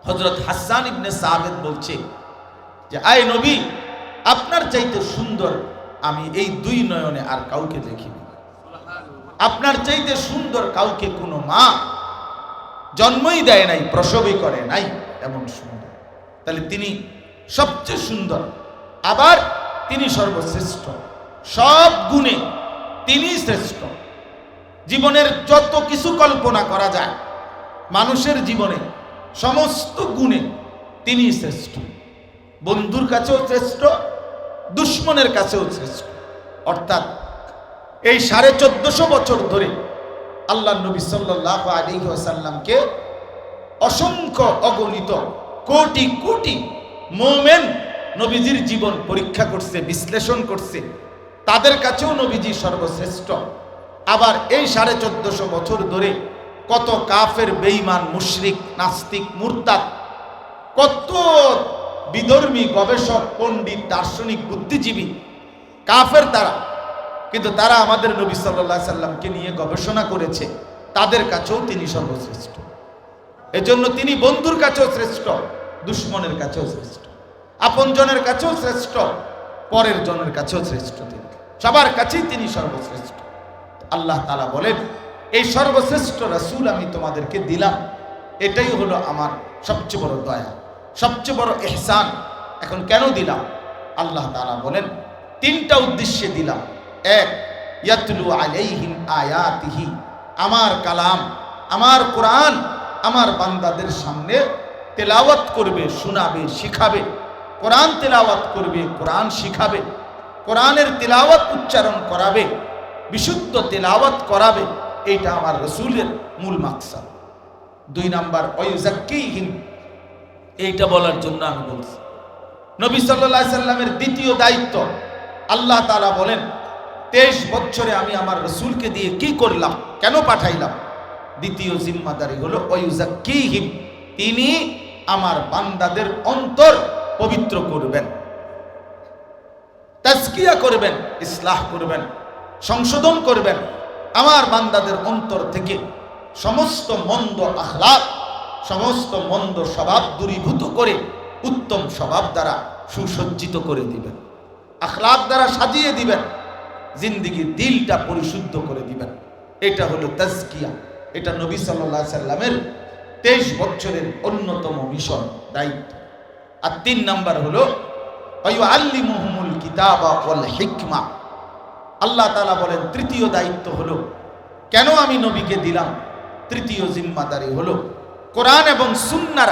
হযরত হাসান ইবনে সাবিত বলছে যে আয় নবী, আপনার চাইতে সুন্দর আমি এই দুই নয়নে আর কাউকে দেখিনি। আপনার চাইতে সুন্দর কাউকে কোনো মা জন্মই দেয় নাই, প্রসবই করে নাই এমন সুন্দর। তাহলে তিনি সবচেয়ে সুন্দর, আবার তিনি সর্বশ্রেষ্ঠ, সব গুণে তিনি শ্রেষ্ঠ। জীবনের যত কিছু কল্পনা করা যায় মানুষের জীবনে, সমস্ত গুণে তিনি শ্রেষ্ঠ। বন্ধুর কাছেও শ্রেষ্ঠ, দুশ্মনের কাছেও শ্রেষ্ঠ। অর্থাৎ এই 1450 বছর ধরে আল্লাহ নবী সাল্লাল্লাহু আলাইহি ওয়াসাল্লামকে অসংখ্য অগণিত কোটি কোটি মুমিন নবীজির জীবন পরীক্ষা করছে, বিশ্লেষণ করছে, তাদের কাছেও নবীজি সর্বশ্রেষ্ঠ। আবার এই 1450 বছর ধরে কত কাফের, বেঈমান, মুশরিক, নাস্তিক, মুরতাদ, কত বিধর্মী, গবেষক, পণ্ডিত, দার্শনিক, বুদ্ধিজীবী কাফের তারা, কিন্তু তারা আমাদের নবী সাল্লাল্লাহু আলাইহি সাল্লামকে নিয়ে গবেষণা করেছে, তাদের কাছেও তিনি সর্বশ্রেষ্ঠ। এজন্য তিনি বন্ধুর কাছেও শ্রেষ্ঠ, দুশ্মনের কাছেও শ্রেষ্ঠ, আপনজনের কাছেও শ্রেষ্ঠ, পরের জনের কাছেও শ্রেষ্ঠ। তিনি সবার কাছেই তিনি সর্বশ্রেষ্ঠ। আল্লাহ তাআলা বলেন, এই সর্বশ্রেষ্ঠ রাসূল আমি তোমাদেরকে দিলাম, এটাই হলো আমার সবচেয়ে বড় দয়া, সবচেয়ে বড় ইহসান। এখন কেন দিলাম? আল্লাহ তাআলা বলেন, তিনটা উদ্দেশ্যে দিলাম। এক, ইয়াতলু আলাইহিম আয়াতিহি, আমার কালাম, আমার কোরআন আমার বান্দাদের সামনে তেলাওয়াত করবে, শোনাবে, শিখাবে। কোরআন তেলাওয়াত করবে, কোরআন শিখাবে, কোরআনের তেলাওয়াত উচ্চারণ করাবে, বিশুদ্ধ তেলাওয়াত করাবে। এইটা আমার রাসূলের মূল মাকসাদ। 2 নাম্বার, ওয়ায়ুযাক্কিহিম, এইটা বলার জন্য আমি বলছি। নবী সাল্লাল্লাহু আলাইহি সাল্লামের দ্বিতীয় দায়িত্ব, আল্লাহ তাআলা বলেন 23 বছরে আমি আমার রাসূলকে দিয়ে কি করলাম, কেন পাঠাইলাম? দ্বিতীয় জিম্মাদারি হলো ওয়ায়ুযাক্কিহিম, তিনি আমার বান্দাদের অন্তর পবিত্র করবেন, তাজকিয়া করবেন, ইসলাহ করবেন, সংশোধন করবেন। আমার বান্দাদের অন্তর থেকে সমস্ত মন্দ আখলাক, সমস্ত মন্দ স্বভাব দূরীভূত করে উত্তম স্বভাব দ্বারা সুসজ্জিত করে দিবেন, আখলাক দ্বারা সাজিয়ে দিবেন, জিন্দেগির দিলটা পরিশুদ্ধ করে দিবেন। এটা হলো তাজকিয়া। এটা নবী সাল্লাল্লাহু আলাইহি সাল্লামের 23 বছরের অন্যতম মিশন, দায়িত্ব। আর 3 নাম্বার হলো ওয়ায়ুআল্লিমুহুমুল কিতাবা ওয়াল হিকমা। আল্লাহ তাআলা বলেন তৃতীয় দায়িত্ব হলো, কেন আমি নবীকে দিলাম? তৃতীয় জিম্মাদারি হলো কোরআন এবং সুন্নাহর